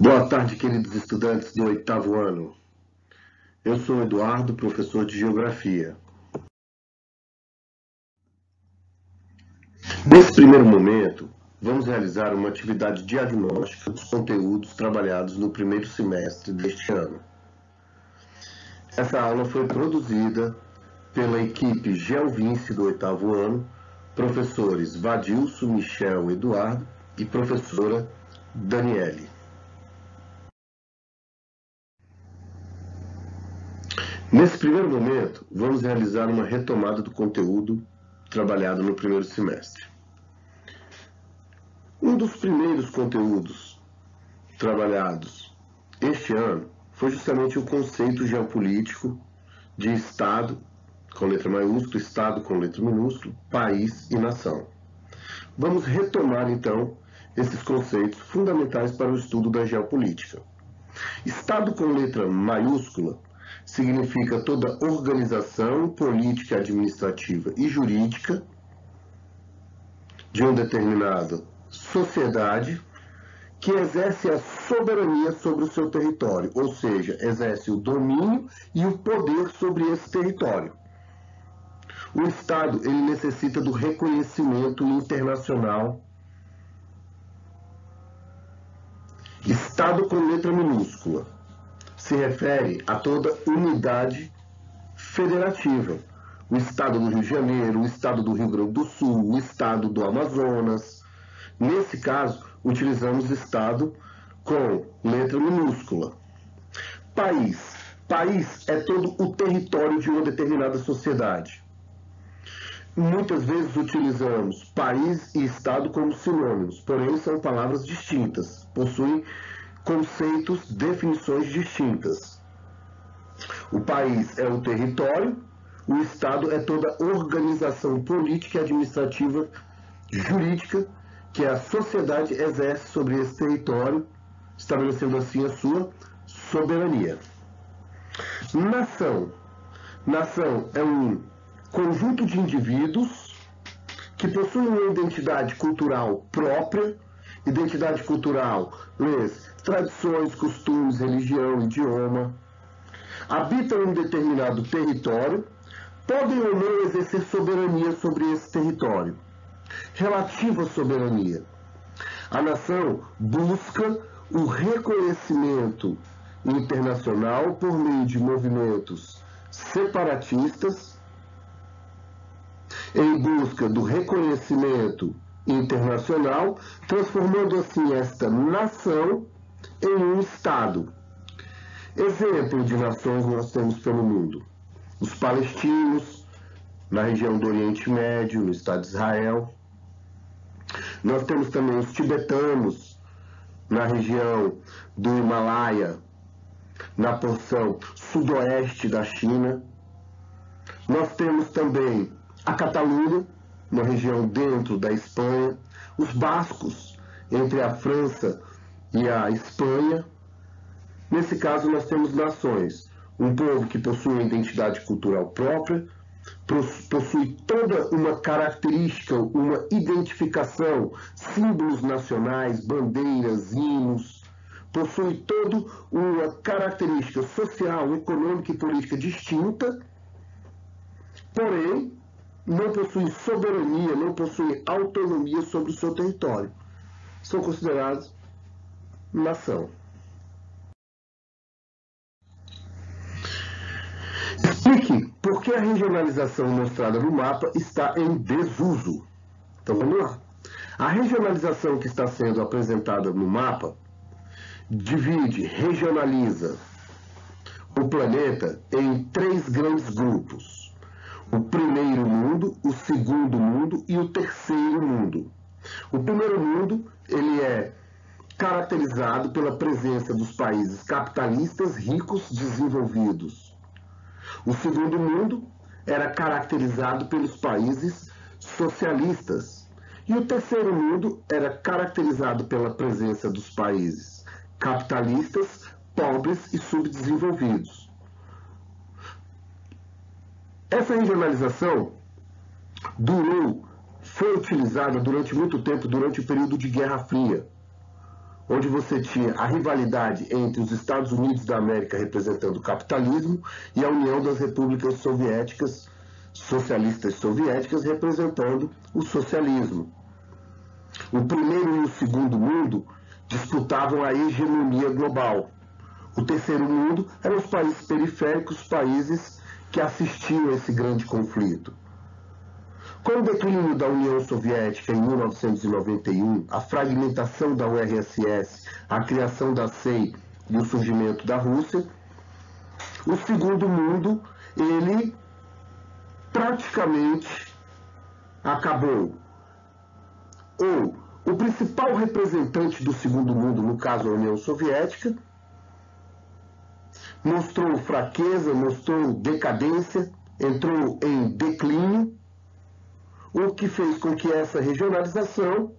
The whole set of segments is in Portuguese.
Boa tarde, queridos estudantes do 8º ano. Eu sou Eduardo, professor de Geografia. Nesse primeiro momento, vamos realizar uma atividade diagnóstica dos conteúdos trabalhados no primeiro semestre deste ano. Essa aula foi produzida pela equipe Gelvince do 8º ano, professores Vadilson, Michel, Eduardo e professora Daniele. Nesse primeiro momento, vamos realizar uma retomada do conteúdo trabalhado no primeiro semestre. Um dos primeiros conteúdos trabalhados este ano foi justamente o conceito geopolítico de Estado, com letra maiúscula, Estado com letra minúscula, país e nação. Vamos retomar, então, esses conceitos fundamentais para o estudo da geopolítica. Estado com letra maiúscula significa toda organização política, administrativa e jurídica de uma determinada sociedade que exerce a soberania sobre o seu território, ou seja, exerce o domínio e o poder sobre esse território. O Estado ele necessita do reconhecimento internacional. Estado com letra minúscula se refere a toda unidade federativa. O Estado do Rio de Janeiro, o Estado do Rio Grande do Sul, o Estado do Amazonas. Nesse caso, utilizamos Estado com letra minúscula. País. País é todo o território de uma determinada sociedade. Muitas vezes utilizamos país e Estado como sinônimos, porém são palavras distintas, possuem conceitos, definições distintas. O país é o território, o Estado é toda organização política e administrativa jurídica que a sociedade exerce sobre esse território, estabelecendo assim a sua soberania. Nação. Nação é um conjunto de indivíduos que possuem uma identidade cultural própria. Identidade cultural, leis, tradições, costumes, religião, idioma. Habitam um determinado território, podem ou não exercer soberania sobre esse território. Relativa soberania. A nação busca o reconhecimento internacional por meio de movimentos separatistas, em busca do reconhecimento internacional, transformando assim esta nação em um Estado. Exemplo de nações nós temos pelo mundo: os palestinos, na região do Oriente Médio, no Estado de Israel. Nós temos também os tibetanos, na região do Himalaia, na porção sudoeste da China. Nós temos também a Catalunha, uma região dentro da Espanha, os bascos, entre a França e a Espanha. Nesse caso, nós temos nações, um povo que possui uma identidade cultural própria, possui toda uma característica, uma identificação, símbolos nacionais, bandeiras, hinos, possui toda uma característica social, econômica e política distinta, porém, não possuem soberania, não possuem autonomia sobre o seu território. São considerados nação. Explique por que a regionalização mostrada no mapa está em desuso. Então vamos lá. A regionalização que está sendo apresentada no mapa divide, regionaliza o planeta em 3 grandes grupos. O primeiro mundo, o segundo mundo e o terceiro mundo. O primeiro mundo, ele é caracterizado pela presença dos países capitalistas, ricos, desenvolvidos. O segundo mundo era caracterizado pelos países socialistas. E o terceiro mundo era caracterizado pela presença dos países capitalistas, pobres e subdesenvolvidos. Essa regionalização foi utilizada durante muito tempo, durante o período de Guerra Fria. onde você tinha a rivalidade entre os Estados Unidos da América representando o capitalismo e a União das Repúblicas Soviéticas, socialistas soviéticas, representando o socialismo. O primeiro e o segundo mundo disputavam a hegemonia global. O terceiro mundo eram os países periféricos, países que assistiam a esse grande conflito. Com o declínio da União Soviética em 1991, a fragmentação da URSS, a criação da SEI e o surgimento da Rússia, o segundo mundo, ele praticamente acabou. Ou o principal representante do segundo mundo, no caso a União Soviética, mostrou fraqueza, mostrou decadência, entrou em declínio, o que fez com que essa regionalização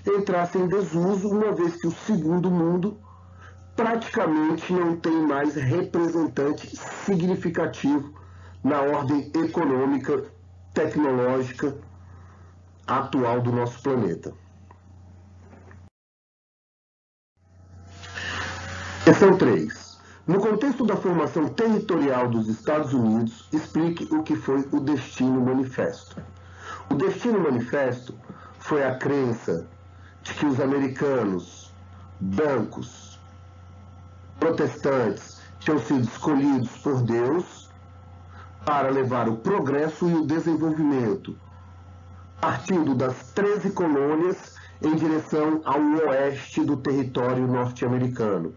entrasse em desuso, uma vez que o segundo mundo praticamente não tem mais representante significativo na ordem econômica, tecnológica atual do nosso planeta. Questão 3. No contexto da formação territorial dos Estados Unidos, explique o que foi o Destino Manifesto. O Destino Manifesto foi a crença de que os americanos, brancos, protestantes, tinham sido escolhidos por Deus para levar o progresso e o desenvolvimento, partindo das 13 colônias em direção ao oeste do território norte-americano,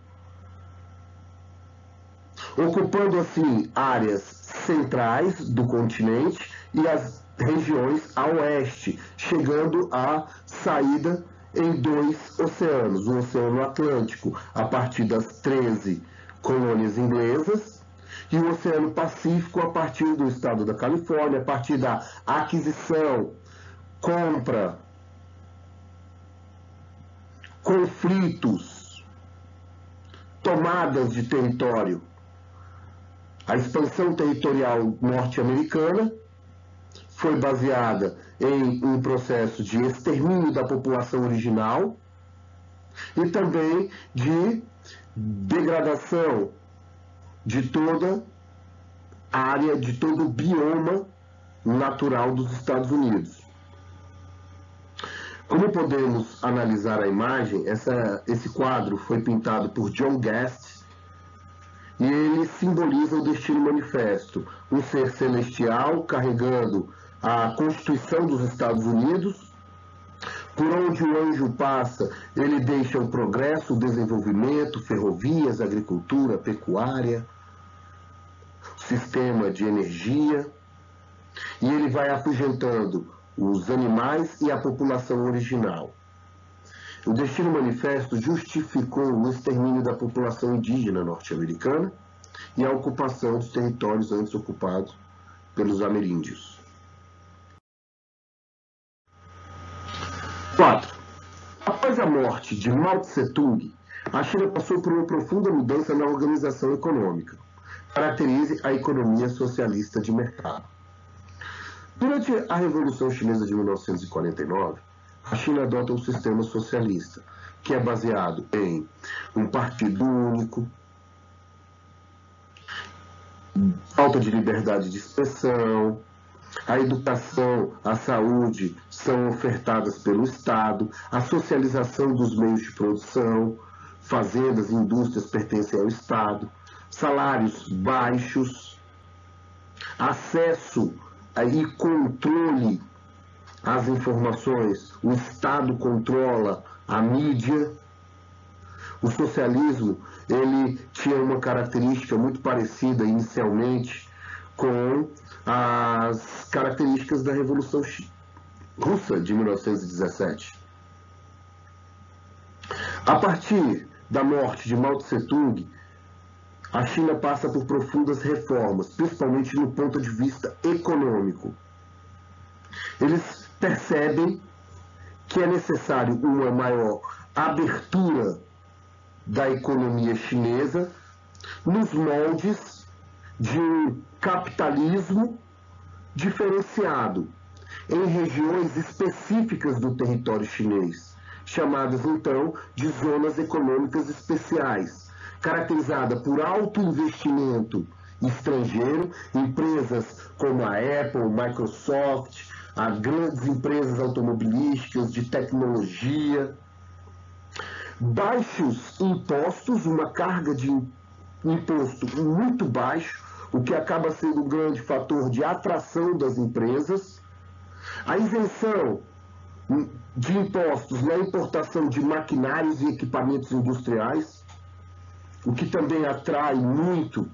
ocupando assim áreas centrais do continente e as regiões a oeste, chegando à saída em 2 oceanos, o Oceano Atlântico, a partir das 13 colônias inglesas, e o Oceano Pacífico, a partir do estado da Califórnia, a partir da aquisição, compra, conflitos, tomadas de território. A expansão territorial norte-americana foi baseada em um processo de extermínio da população original e também de degradação de toda a área, de todo o bioma natural dos Estados Unidos. Como podemos analisar a imagem, esse quadro foi pintado por John Guest, e ele simboliza o Destino Manifesto, um ser celestial carregando a Constituição dos Estados Unidos. Por onde o anjo passa, ele deixa o progresso, o desenvolvimento, ferrovias, agricultura, pecuária, sistema de energia, e ele vai afugentando os animais e a população original. O Destino Manifesto justificou o extermínio da população indígena norte-americana e a ocupação dos territórios antes ocupados pelos ameríndios. 4. Após a morte de Mao Tse-tung, a China passou por uma profunda mudança na organização econômica. Caracterize a economia socialista de mercado. Durante a Revolução Chinesa de 1949, a China adota um sistema socialista, que é baseado em um partido único, falta de liberdade de expressão, a educação, a saúde são ofertadas pelo Estado, a socialização dos meios de produção, fazendas e indústrias pertencem ao Estado, salários baixos, acesso e controle às informações, o Estado controla a mídia. O socialismo, ele tinha uma característica muito parecida inicialmente com as características da Revolução Russa de 1917. A partir da morte de Mao Tse-tung, a China passa por profundas reformas, principalmente no ponto de vista econômico. Eles percebem que é necessário uma maior abertura da economia chinesa nos moldes de um capitalismo diferenciado em regiões específicas do território chinês, chamadas então de zonas econômicas especiais, caracterizada por alto investimento estrangeiro, empresas como a Apple, Microsoft, as grandes empresas automobilísticas de tecnologia, baixos impostos, uma carga de imposto muito baixo, o que acaba sendo um grande fator de atração das empresas, a isenção de impostos na importação de maquinários e equipamentos industriais, o que também atrai muito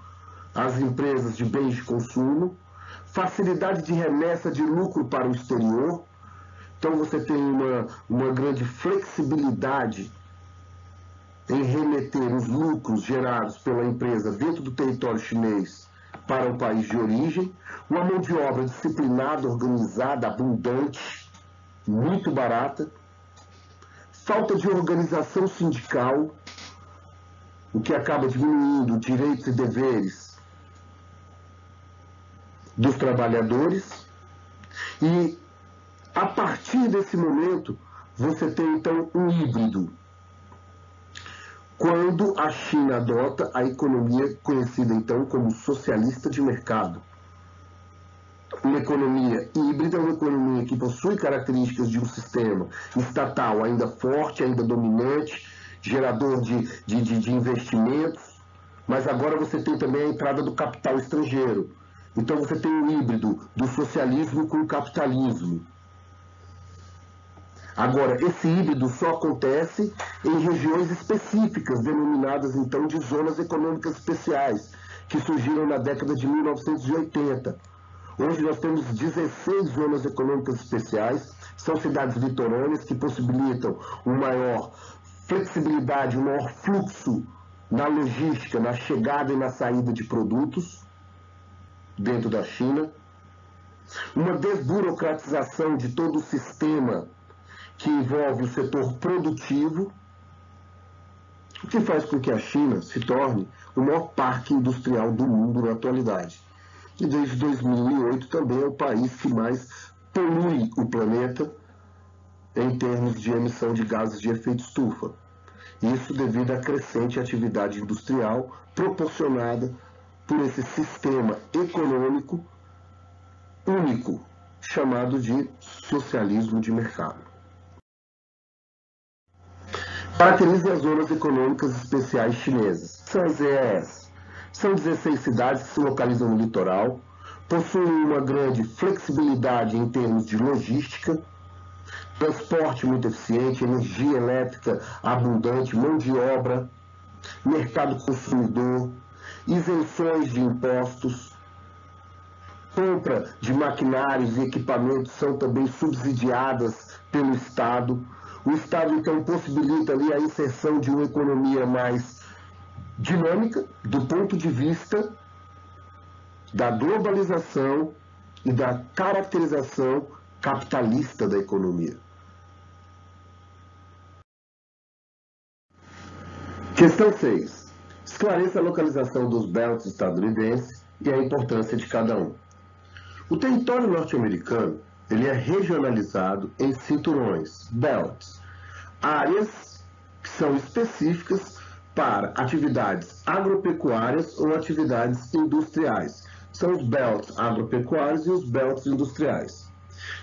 as empresas de bens de consumo, facilidade de remessa de lucro para o exterior, então você tem uma grande flexibilidade em remeter os lucros gerados pela empresa dentro do território chinês para o país de origem, uma mão de obra disciplinada, organizada, abundante, muito barata, falta de organização sindical, o que acaba diminuindo direitos e deveres dos trabalhadores, e a partir desse momento você tem então um híbrido, quando a China adota a economia conhecida então como socialista de mercado. Uma economia híbrida é uma economia que possui características de um sistema estatal ainda forte, ainda dominante, gerador de investimentos, mas agora você tem também a entrada do capital estrangeiro. Então você tem um híbrido do socialismo com o capitalismo. Agora, esse híbrido só acontece em regiões específicas, denominadas então de zonas econômicas especiais, que surgiram na década de 1980. Hoje nós temos 16 zonas econômicas especiais, são cidades litorâneas que possibilitam uma maior flexibilidade, um maior fluxo na logística, na chegada e na saída de produtos dentro da China, uma desburocratização de todo o sistema que envolve o setor produtivo, o que faz com que a China se torne o maior parque industrial do mundo na atualidade. E desde 2008 também é o país que mais polui o planeta em termos de emissão de gases de efeito estufa. Isso devido à crescente atividade industrial proporcionada por esse sistema econômico único, chamado de socialismo de mercado. Caracteriza as zonas econômicas especiais chinesas. São as ZEEs. São 16 cidades que se localizam no litoral, possuem uma grande flexibilidade em termos de logística, transporte muito eficiente, energia elétrica abundante, mão de obra, mercado consumidor, isenções de impostos, compra de maquinários e equipamentos são também subsidiadas pelo Estado. O Estado, então, possibilita ali a inserção de uma economia mais dinâmica do ponto de vista da globalização e da caracterização capitalista da economia. Questão 6. Esclareça a localização dos belts estadunidenses e a importância de cada um. O território norte-americano ele é regionalizado em cinturões, belts, áreas que são específicas para atividades agropecuárias ou atividades industriais. São os belts agropecuários e os belts industriais.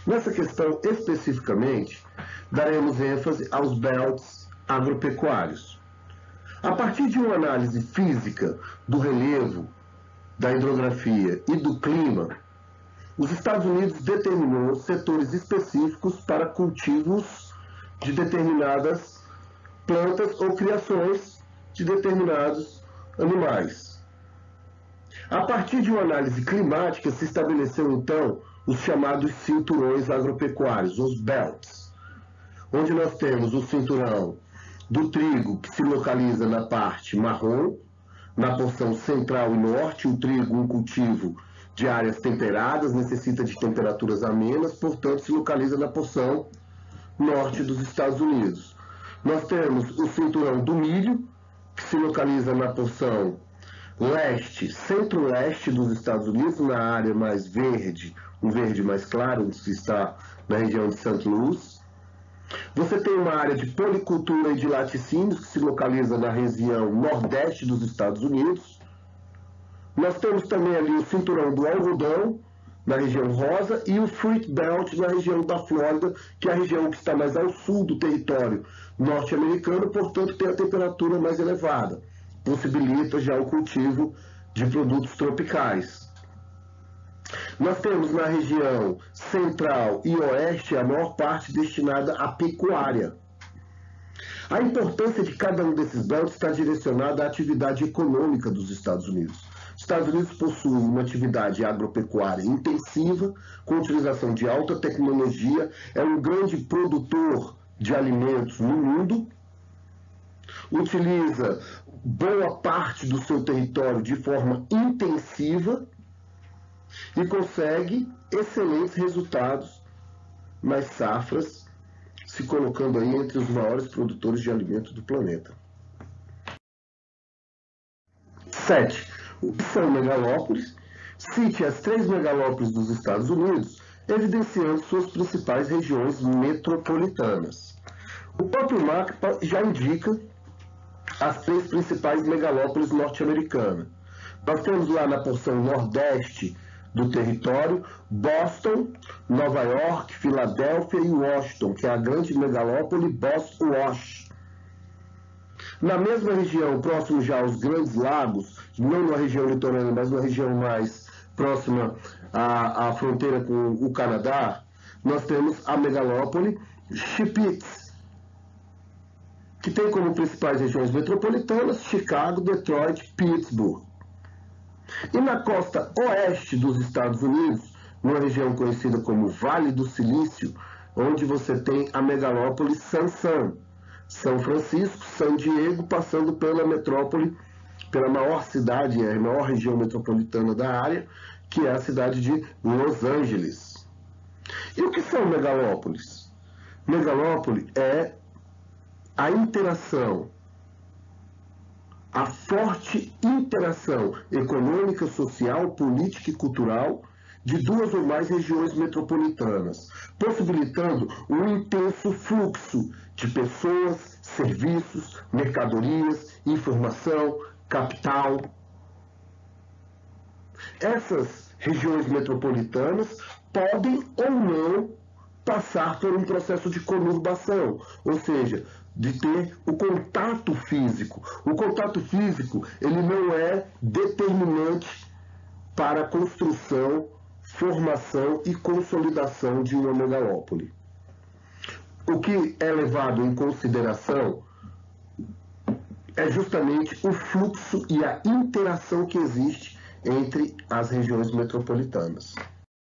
Nessa questão especificamente, daremos ênfase aos belts agropecuários. A partir de uma análise física do relevo, da hidrografia e do clima, os Estados Unidos determinou setores específicos para cultivos de determinadas plantas ou criações de determinados animais. A partir de uma análise climática, se estabeleceu então os chamados cinturões agropecuários, os belts, onde nós temos o cinturão do trigo, que se localiza na parte marrom, na porção central e norte. O trigo, um cultivo de áreas temperadas, necessita de temperaturas amenas, portanto se localiza na porção norte dos Estados Unidos. Nós temos o cinturão do milho, que se localiza na porção leste, centro-leste dos Estados Unidos, na área mais verde, um verde mais claro, onde se está na região de St. Louis. Você tem uma área de policultura e de laticínios que se localiza na região nordeste dos Estados Unidos. Nós temos também ali o cinturão do algodão, na região rosa, e o Fruit Belt na região da Flórida, que é a região que está mais ao sul do território norte-americano, portanto tem a temperatura mais elevada, possibilita já o cultivo de produtos tropicais. Nós temos na região central e oeste a maior parte destinada à pecuária. A importância de cada um desses belts está direcionada à atividade econômica dos Estados Unidos. Os Estados Unidos possuem uma atividade agropecuária intensiva, com utilização de alta tecnologia, é um grande produtor de alimentos no mundo, utiliza boa parte do seu território de forma intensiva e consegue excelentes resultados nas safras, se colocando aí entre os maiores produtores de alimentos do planeta. 7. O que são megalópolis? Cite as 3 megalópolis dos Estados Unidos, evidenciando suas principais regiões metropolitanas. O próprio mapa já indica as 3 principais megalópolis norte-americanas. Nós temos lá na porção nordeste do território Boston, Nova York, Filadélfia e Washington, que é a grande megalópole Boston-Wash. Na mesma região, próximo já aos Grandes Lagos, não na região litorânea, mas na região mais próxima à fronteira com o Canadá, nós temos a megalópole Chippewa, que tem como principais regiões metropolitanas Chicago, Detroit, Pittsburgh. E na costa oeste dos Estados Unidos, numa região conhecida como Vale do Silício, onde você tem a megalópole São Francisco, San Diego, passando pela metrópole, pela maior cidade, a maior região metropolitana da área, que é a cidade de Los Angeles. E o que são megalópolis? Megalópole é a interação, a forte interação econômica, social, política e cultural de 2 ou mais regiões metropolitanas, possibilitando um intenso fluxo de pessoas, serviços, mercadorias, informação, capital. Essas regiões metropolitanas podem ou não passar por um processo de conurbação, ou seja, de ter o contato físico. O contato físico, ele não é determinante para a construção, formação e consolidação de uma megalópole. O que é levado em consideração é justamente o fluxo e a interação que existe entre as regiões metropolitanas.